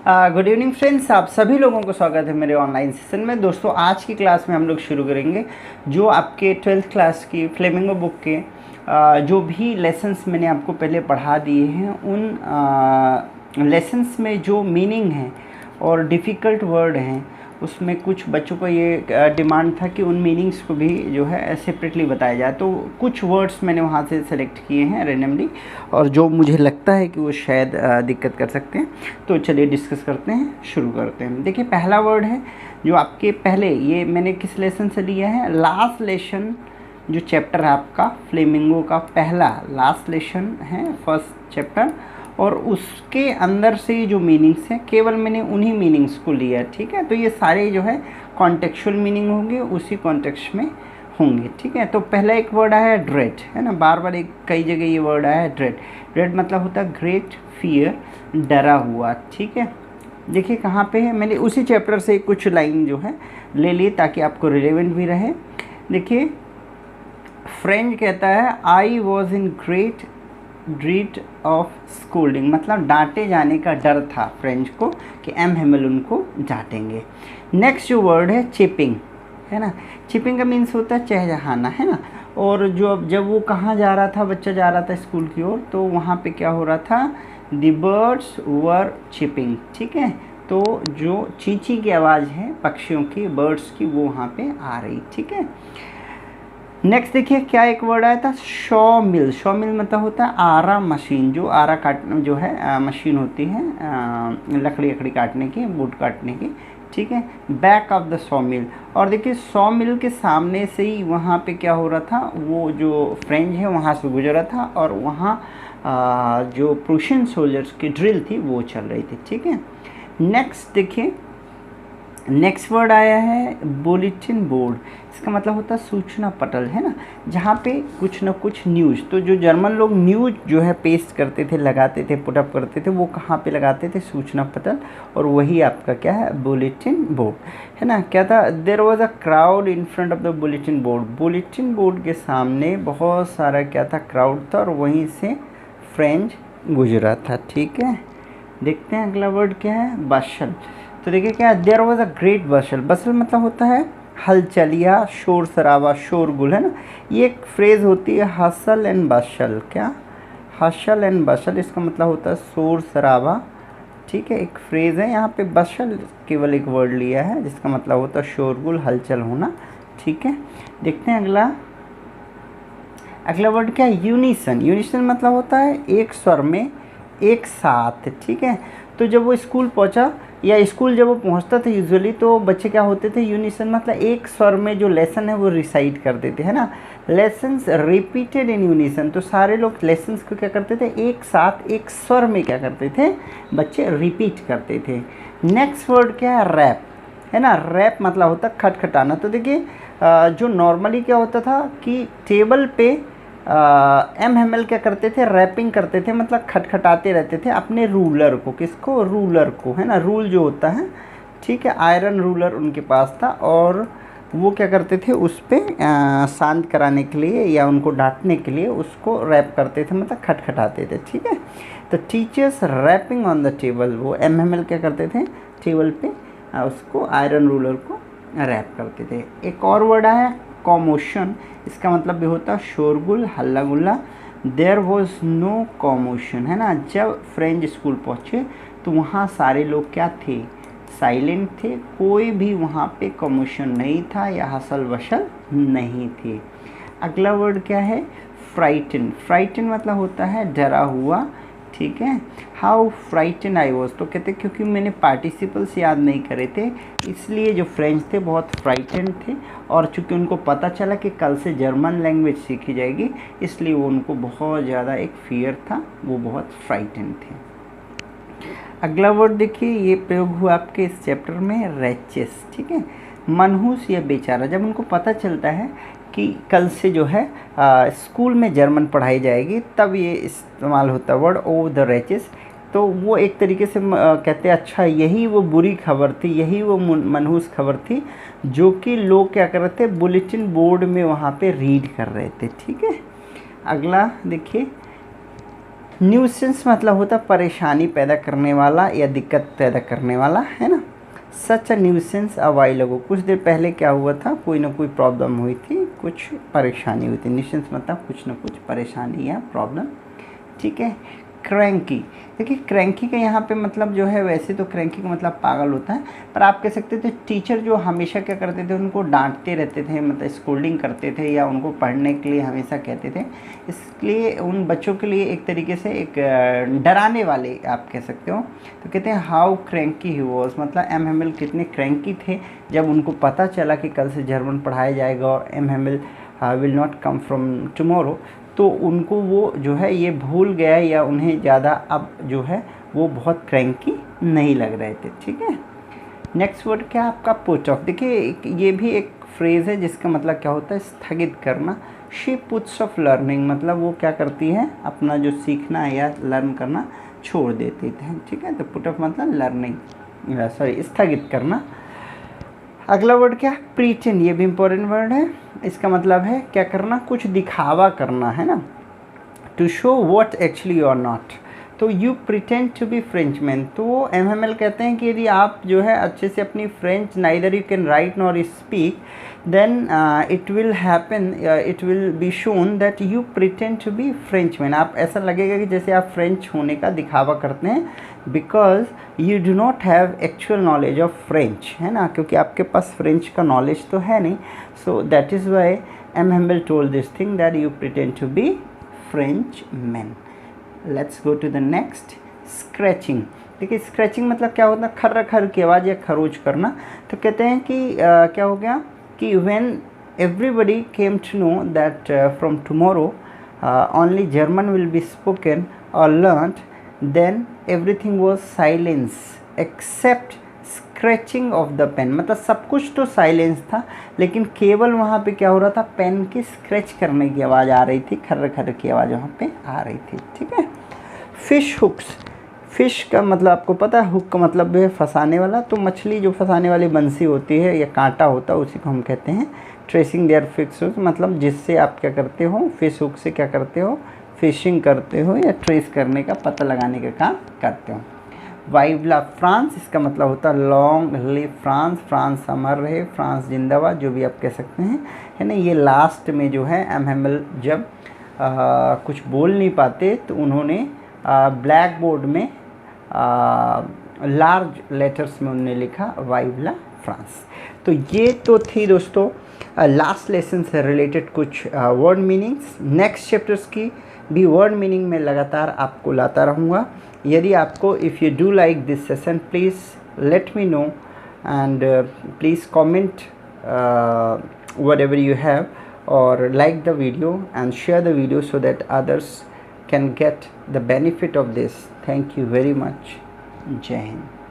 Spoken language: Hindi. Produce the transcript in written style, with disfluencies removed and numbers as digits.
गुड इवनिंग फ्रेंड्स, आप सभी लोगों को स्वागत है मेरे ऑनलाइन सेशन में। दोस्तों, आज की क्लास में हम लोग शुरू करेंगे जो आपके 12th क्लास की फ्लेमिंगो बुक के जो भी लेसन्स मैंने आपको पहले पढ़ा दिए हैं, उन लेसन्स में जो मीनिंग है और डिफ़िकल्ट वर्ड हैं, उसमें कुछ बच्चों को ये डिमांड था कि उन मीनिंग्स को भी जो है सेपरेटली बताया जाए। तो कुछ वर्ड्स मैंने वहाँ से सेलेक्ट किए हैं रैंडमली, और जो मुझे लगता है कि वो शायद दिक्कत कर सकते हैं। तो चलिए डिस्कस करते हैं, शुरू करते हैं। देखिए, पहला वर्ड है जो आपके पहले, ये मैंने किस लेसन से लिया है, लास्ट लेसन जो चैप्टर है आपका फ्लेमिंगो का पहला लास्ट लेसन है, फर्स्ट चैप्टर, और उसके अंदर से जो मीनिंग्स हैं केवल मैंने उन्हीं मीनिंग्स को लिया, ठीक है। तो ये सारे जो है कॉन्टेक्चुअल मीनिंग होंगे, उसी कॉन्टेक्स्ट में होंगे, ठीक है। तो पहला एक वर्ड आया है ड्रेड, है ना, बार बार कई जगह ये वर्ड आया है ड्रेड। ड्रेड मतलब होता है ग्रेट फियर, डरा हुआ, ठीक है। देखिए कहाँ पे है, मैंने उसी चैप्टर से कुछ लाइन जो है ले ली ताकि आपको रिलेवेंट भी रहे। देखिए, फ्रेंच कहता है I was in great dread of scolding, मतलब डांटे जाने का डर था फ्रेंच को कि एम हेमल उनको डांटेंगे। नेक्स्ट जो वर्ड है चिपिंग, है ना। चिपिंग का मीन्स होता है चहचहाना, है ना। और जो जब वो कहाँ जा रहा था, बच्चा जा रहा था स्कूल की ओर, तो वहाँ पे क्या हो रहा था, द बर्ड्स वर चिपिंग, ठीक है। तो जो चींची की आवाज़ है पक्षियों की, बर्ड्स की, वो वहाँ पे आ रही, ठीक है। नेक्स्ट देखिए क्या एक वर्ड आया था, शॉ मिल। शॉ मिल मतलब होता है आरा मशीन, जो आरा काट जो है मशीन होती है लकड़ी काटने की, वुड काटने की, ठीक है। बैक ऑफ द सॉ मिल। और देखिए सॉ मिल के सामने से ही वहाँ पे क्या हो रहा था, वो जो फ्रेंच है वहाँ से गुजरा था, और वहाँ जो प्रूशियन सोल्जर्स की ड्रिल थी वो चल रही थी, ठीक है। नेक्स्ट देखिए, नेक्स्ट वर्ड आया है बुलेटिन बोर्ड। इसका मतलब होता है सूचना पटल, है ना, जहाँ पे कुछ ना कुछ न्यूज़, तो जो जर्मन लोग न्यूज़ जो है पेस्ट करते थे, लगाते थे, पुटअप करते थे, वो कहाँ पे लगाते थे, सूचना पटल, और वही आपका क्या है, बुलेटिन बोर्ड, है ना। क्या था, there was a crowd in front of the bulletin board. Bulletin board के सामने बहुत सारा क्या था, क्राउड था, और वहीं से फ्रेंच गुजरा था, ठीक है। देखते हैं अगला वर्ड क्या है, बशल। तो देखिए क्या, देयर वॉज अ ग्रेट बशल। बशल मतलब होता है हलचल या शोर शराबा, शोरगुल, है ना। ये एक फ्रेज़ होती है हसल एंड बशल। क्या, हसल एंड बशल, इसका मतलब होता है शोर शराबा, ठीक है। एक फ्रेज़ है, यहाँ पे बशल केवल एक वर्ड लिया है जिसका मतलब होता है शोरगुल, हलचल होना, ठीक है। देखते हैं अगला वर्ड क्या है, यूनिसन। यूनिसन मतलब होता है एक स्वर में, एक साथ, ठीक है। तो जब वो स्कूल पहुंचा, या स्कूल जब वो पहुंचता था यूजुअली, तो बच्चे क्या होते थे, यूनिसन मतलब एक स्वर में जो लेसन है वो रिसाइट करते थे, है ना। लेसन्स रिपीटेड इन यूनिसन, तो सारे लोग लेसन्स को क्या करते थे, एक साथ एक स्वर में क्या करते थे, बच्चे रिपीट करते थे। नेक्स्ट वर्ड क्या है, रैप, है ना। रैप मतलब होता है खटखटाना। तो देखिए जो नॉर्मली क्या होता था कि टेबल पे एम हेमल क्या करते थे, रैपिंग करते थे, मतलब खटखटाते रहते थे अपने रूलर को, किसको, रूलर को, है ना। रूल जो होता है, ठीक है, आयरन रूलर उनके पास था, और वो क्या करते थे, उस पर शांत कराने के लिए या उनको डांटने के लिए उसको रैप करते थे, मतलब खटखटाते थे, ठीक है। तो teachers rapping on the table, वो एम हेमल क्या करते थे, टेबल पे उसको, आयरन रूलर को रैप करते थे। एक और वर्ड आया कॉमोशन। इसका मतलब भी होता है शोरगुल, हल्ला गुल्ला। देयर वॉज नो कॉमोशन, है ना। जब फ्रेंच स्कूल पहुँचे तो वहाँ सारे लोग क्या थे, साइलेंट थे, कोई भी वहाँ पे कॉमोशन नहीं था या हसल वसल नहीं थी। अगला वर्ड क्या है, फ्राइटन। फ्राइटन मतलब होता है डरा हुआ, ठीक है। हाउ फ्राइटन आई वॉज, तो कहते क्योंकि मैंने पार्टिसिपल्स याद नहीं करे थे, इसलिए जो फ्रेंच थे बहुत फ्राइटन थे, और चूँकि उनको पता चला कि कल से जर्मन लैंग्वेज सीखी जाएगी, इसलिए वो उनको बहुत ज़्यादा एक फियर था, वो बहुत फ्राइटन थे। अगला वर्ड देखिए, ये प्रयोग हुआ आपके इस चैप्टर में, रैचेस, ठीक है। मनहूस या बेचारा, जब उनको पता चलता है कि कल से जो है स्कूल में जर्मन पढ़ाई जाएगी, तब ये इस्तेमाल होता है वर्ड ओ द रैचेस। तो वो एक तरीके से कहते हैं अच्छा यही वो बुरी खबर थी, यही वो मनहूस खबर थी जो कि लोग क्या कर रहे थे, बुलेटिन बोर्ड में वहाँ पे रीड कर रहे थे, ठीक है। अगला देखिए, न्यूसेंस मतलब होता परेशानी पैदा करने वाला या दिक्कत पैदा करने वाला, है ना। सच अ न्यूसेंस अ वाइल अगो, कुछ देर पहले क्या हुआ था, कोई ना कोई प्रॉब्लम हुई थी, कुछ परेशानी हुई थी। न्यूसेंस मतलब कुछ ना कुछ परेशानी या प्रॉब्लम, ठीक है। क्रैंकी, देखिए क्रैंकी का यहाँ पे मतलब जो है, वैसे तो क्रैंकी का मतलब पागल होता है, पर आप कह सकते थे टीचर जो हमेशा क्या करते थे, उनको डांटते रहते थे, मतलब स्कोल्डिंग करते थे या उनको पढ़ने के लिए हमेशा कहते थे, इसलिए उन बच्चों के लिए एक तरीके से एक डराने वाले आप कह सकते हो। तो कहते हैं हाउ क्रैंकी ही वॉज, मतलब एम हेमिल कितने क्रैंकी थे जब उनको पता चला कि कल से जर्मन पढ़ाया जाएगा और M Hamel will not come from tomorrow, तो उनको वो जो है ये भूल गया या उन्हें ज़्यादा अब जो है वो बहुत क्रैंकी नहीं लग रहे थे, ठीक है। नेक्स्ट वर्ड क्या आपका पुट ऑफ, देखिए ये भी एक फ्रेज़ है जिसका मतलब क्या होता है, स्थगित करना। शी पुट्स ऑफ लर्निंग, मतलब वो क्या करती है, अपना जो सीखना है या लर्न करना छोड़ देती थे, ठीक है। तो पुट ऑफ मतलब लर्निंग, सॉरी स्थगित करना। अगला वर्ड क्या, प्रीटेंड, ये भी इम्पोर्टेंट वर्ड है। इसका मतलब है क्या करना, कुछ दिखावा करना, है ना। To show what actually you are not, तो you pretend to be Frenchman, तो एम कहते हैं कि यदि आप जो है अच्छे से अपनी French neither you can write nor speak, then it will happen, it will be shown that you pretend to be Frenchman, आप ऐसा लगेगा कि जैसे आप फ्रेंच होने का दिखावा करते हैं, because you do not have actual knowledge of French, है ना, क्योंकि आपके पास फ्रेंच का नॉलेज तो है नहीं। So that is why M Hamel told this thing that you pretend to be Frenchman. Let's go to the next, scratching. देखिए स्क्रैचिंग मतलब क्या होता है, खर्र खर की आवाज़ या खरोच करना। तो कहते हैं कि क्या हो गया कि when everybody came to know that from tomorrow only German will be spoken और learned, then everything was silence except scratching of the pen, मतलब सब कुछ तो साइलेंस था, लेकिन केवल वहाँ पे क्या हो रहा था, पेन की स्क्रैच करने की आवाज़ आ रही थी, खर्र खर्र की आवाज़ वहाँ पे आ रही थी, ठीक है। फिश हुक्स, फिश का मतलब आपको पता है, हुक का मतलब भी है फंसाने वाला, तो मछली जो फंसाने वाली बंसी होती है या कांटा होता है उसी को हम कहते हैं ट्रेसिंग देयर फिश हुक, मतलब जिससे आप क्या करते हो, फिश हुक से क्या करते हो, फिशिंग करते हो या ट्रेस करने का, पता लगाने का काम करते हो। वाइवला फ्रांस, इसका मतलब होता है लॉन्ग लिव फ्रांस, फ्रांस अमर रहे, फ्रांस जिंदाबाद, जो भी आप कह सकते हैं, है ना। ये लास्ट में जो है एम हेम्बल जब कुछ बोल नहीं पाते तो उन्होंने ब्लैक बोर्ड में लार्ज लेटर्स में उन्होंने लिखा वाइवला फ्रांस। तो ये तो थी दोस्तों लास्ट लेसन से रिलेटेड कुछ वर्ड मीनिंग्स। नेक्स्ट चैप्टर्स की भी वर्ड मीनिंग में लगातार आपको लाता रहूँगा। यदि आपको if you do like this session, please let me know and please comment whatever you have, or like the video and share the video so that others can get the benefit of this. Thank you very much. Jai Hind.